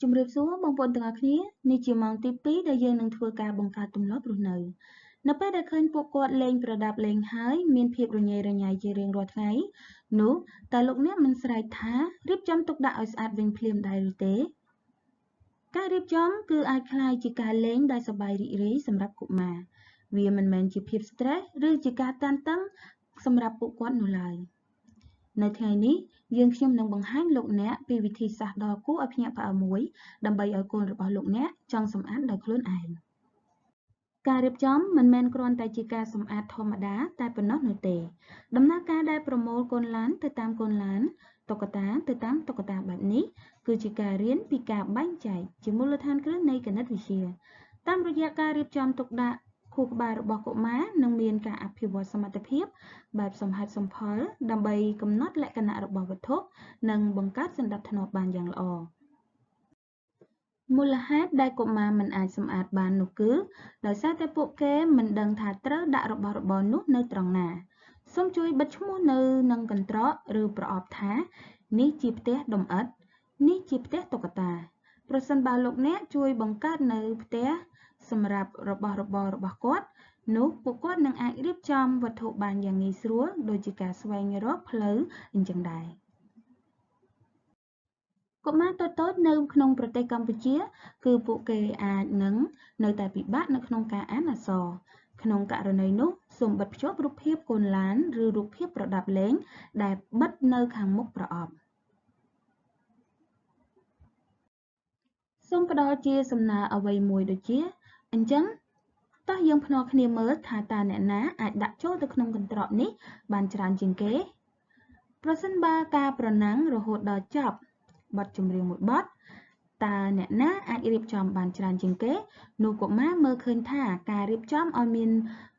ជំរាបសួរបងប្អូនទាំងអស់គ្នានេះជាម៉ោងទី2ដែលយើងនឹងធ្វើការបង្កើតទម្លាប់រស់នៅពេលដែលឃើញពួកគាត់លេងប្រដាប់លេងហើយមានភាពរញ៉េរញ៉ៃជារៀងរាល់ថ្ងៃនោះតើលោកអ្នកមិនស្រែកថារៀបចំទុកដាក់ឲ្យស្អាតវិញភ្លាមដែរឬទេការរៀបចំគឺអាចក្លាយជាការលេងដែលសប្បាយរីករាយសម្រាប់កុមារវាមិនមែនជាភាព stress ឬជាការតានតឹងសម្រាប់ពួកគាត់នោះឡើយនៅថ្ងៃនេះខ្ញុំនឹងបង្ហាញលោកអ្នកពីវិធីសាស្ត្រដ៏គួរឲ្យភ្ញាក់ផ្អើលមួយដើម្បីឲ្យកូនរបស់លោកអ្នកចង់សម្អាតដោយខ្លួនឯងការរៀបចំមិនមែនគ្រាន់តែជាការសម្អាតធម្មតាតែប៉ុណ្ណោះនោះទេដំណើរការដែលប្រមូលកូនឡានទៅតាមកូនឡានតុក្កតាទៅតាមតុក្កតាបែបនេះគឺជាការរៀនពីការបែងចែកជាមូលដ្ឋានគ្រឹះនៃគណិតវិទ្យាតាមរយៈការរៀបចំទុកដាក់ខួរក្បាលរបស់កុមារនឹងមានការអភិវឌ្ឍសមត្ថភាពបែបសមហេតុសមផលដើម្បីកំណត់លក្ខណៈរបស់វត្ថុនិងបង្កើតសណ្ដាប់ធ្នាប់បានយ៉ាងល្អមូលហេតុដែលកុមារមិនអាចសម្អាតបាននោះគឺដោយសារតែពួកគេមិនដឹងថាត្រូវដាក់របស់របរនោះនៅត្រង់ណាសូមជួយបិទឈ្មោះនៅនឹងកន្ត្រកឬប្រអប់ថានេះជាផ្ទះដំអិតនេះជាផ្ទះតុក្កតាប្រសិនបើលោកអ្នកជួយបង្កើតនៅផ្ទះសម្រាប់របស់របររបស់គាត់នោះពួកគាត់នឹងអាចរៀបចំវត្ថុបានយ៉ាងងាយស្រួលដូចជាការស្វែងរកផ្លូវអញ្ចឹងដែរកុមារតូចៗនៅក្នុងប្រទេសកម្ពុជាគឺពួកគេអាចនឹងនៅតែពិបាកនៅក្នុងការអានអក្សរក្នុងករណីនោះសូមបិទភ្ជាប់រូបភាពកូនឡានឬរូបភាពប្រដាប់លេងដែលបិទនៅខាងមុខប្រអប់សូមផ្ដល់ជាសំណើអ្វីមួយដូចជាអញ្ចឹងតោះយើងភ្នាល់គ្នាមើលថាតើអ្នកណាអាចដាក់ចូលទៅក្នុងកន្ត្រកនេះបានច្រើនជាងគេប្រសិនបើការប្រណាំងរហូតដល់ចប់បទចម្រៀងមួយបទតើអ្នកណាអាចរៀបចំបានច្រើនជាងគេនោះកុមារមើលឃើញថាការរៀបចំឲ្យមាន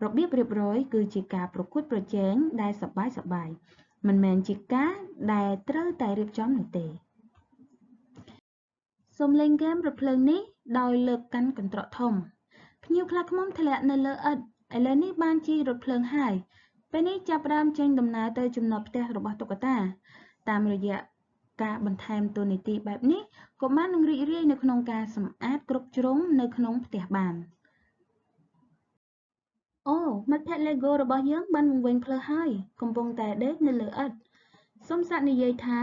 របៀបរៀបរយគឺជាការប្រកួតប្រជែងដែលសប្បាយមិនមែនជាការដែលត្រូវតែរៀបចំនោះទេសូមលេងហ្គេមរថភ្លើងនេះដោយលើកកាន់កន្ត្រកធំភ្ញៀវខ្លាឃ្មុំធ្លាក់នៅលើឥដ្ឋឥឡូវនេះបានជិះរថភ្លើងហើយពេលនេះចាប់ផ្ដើមចេញដំណើរទៅចំណតផ្ទះរបស់តុក្កតាតាមរយៈការបន្ថែមតួនាទីបែបនេះកុមារនឹងរីករាយនៅក្នុងការសម្អាតគ្រប់ជ្រុងនៅក្នុងផ្ទះបានអូមិត្តភក្តិ Lego របស់យើងបានវង្វេងភ្លើហើយកំពុងតែដេកនៅលើឥដ្ឋសូមសាកនិយាយថា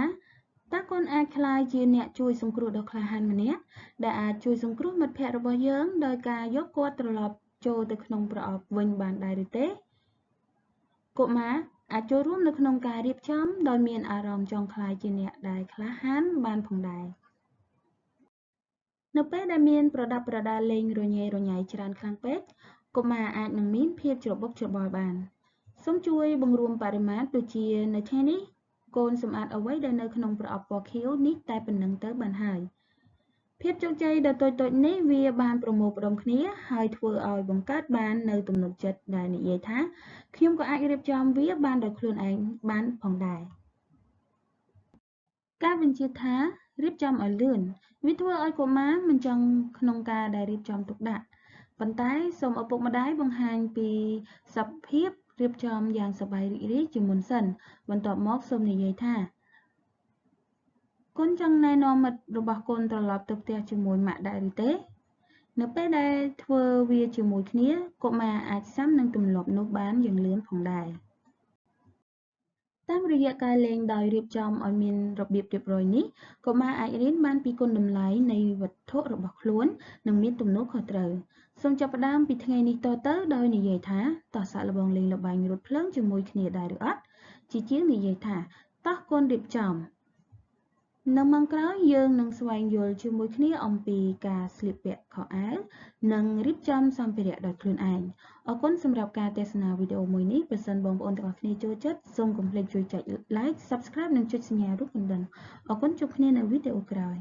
តើកូនអាចក្លាយជាអ្នកជួយសង្គ្រោះដ៏ក្លាហានម្នាក់ដែលអាចជួយសង្គ្រោះមិត្តភក្តិរបស់យើងដោយការយកគាត់ត្រឡប់ចូលទៅក្នុងប្រអប់វិញបានដែរឬទេកុមារអាចចូលរួមនៅក្នុងការរៀបចំដោយមានអារម្មណ៍ចង់ក្លាយជាអ្នកដែលក្លាហានបានផងដែរនៅពេលដែលមានប្រដាប់ប្រដាលេងរញ៉េរញ៉ៃច្រើនខ្លាំងពេកកុមារអាចនឹងមានភាពច្របូកច្របល់បានសូមជួយបង្រួមបរិមាត្រដូចជានៅថ្ងៃនេះកូនសម្អាតអ្វីដែលនៅក្នុងប្រអប់ពណ៌ខៀវនេះតែប៉ុណ្្នឹងទៅបានហើយភាពជោគជ័យដ៏តូចៗនេះវាបានប្រមូលផ្ដុំគ្នាហើយធ្វើឲ្យបង្កើតបាននៅទំនុកចិត្តដែលនិយាយថាខ្ញុំក៏អាចរៀបចំវាបានដោយខ្លួនឯងបានផងដែរការបញ្ជាក់ថារៀបចំឲ្យលឿនវាធ្វើឲ្យកុមារមិនចង់ក្នុងការដែលរៀបចំទុកដាក់ប៉ុន្តែសូមឪពុកម្ដាយបង្ហាញពីសភាពរៀបចំយ៉ាងសប្បាយរីករាយជាមុនសិនបន្ទាប់មកសូមនិយាយថាកូនចង់ណែនាំមិត្តរបស់កូនត្រឡប់ទៅផ្ទះជាមួយម៉ាក់ដែរឬទេនៅពេលដែលធ្វើវាជាមួយគ្នាកុមារអាចស៊ាំនឹងទម្លាប់នោះបានយ៉ាងលឿនផងដែរតាមរយៈការលេងដោយរៀបចំឲ្យមានរបៀបរៀបរយនេះកុមារអាចរៀនបានពីគុណតម្លៃនៃវត្ថុរបស់ខ្លួននិងមានទំនួលខុសត្រូវសូមចាប់ផ្ដើមពីថ្ងៃនេះតទៅដោយនិយាយថាតោះសាកល្បងលេងល្បែងរថភ្លើងជាមួយគ្នាដែរឬអត់ជាជាងនិយាយថាតោះកូនរៀបចំនៅម៉ោងក្រោយយើងនឹងស្វែងយល់ជាមួយគ្នាអំពីការស្លៀកពាក់ខោអាវនិងរៀបចំសម្ភារៈដោយខ្លួនឯងអរគុណសម្រាប់ការទស្សនាវីដេអូមួយនេះប្រសិនបងប្អូនទាំងអស់គ្នាចូលចិត្តសូមកុំភ្លេចជួយចុច like Subscribe និងចុចសញ្ញារូបកណ្ដឹងអរគុណជួបគ្នានៅវីដេអូក្រោយ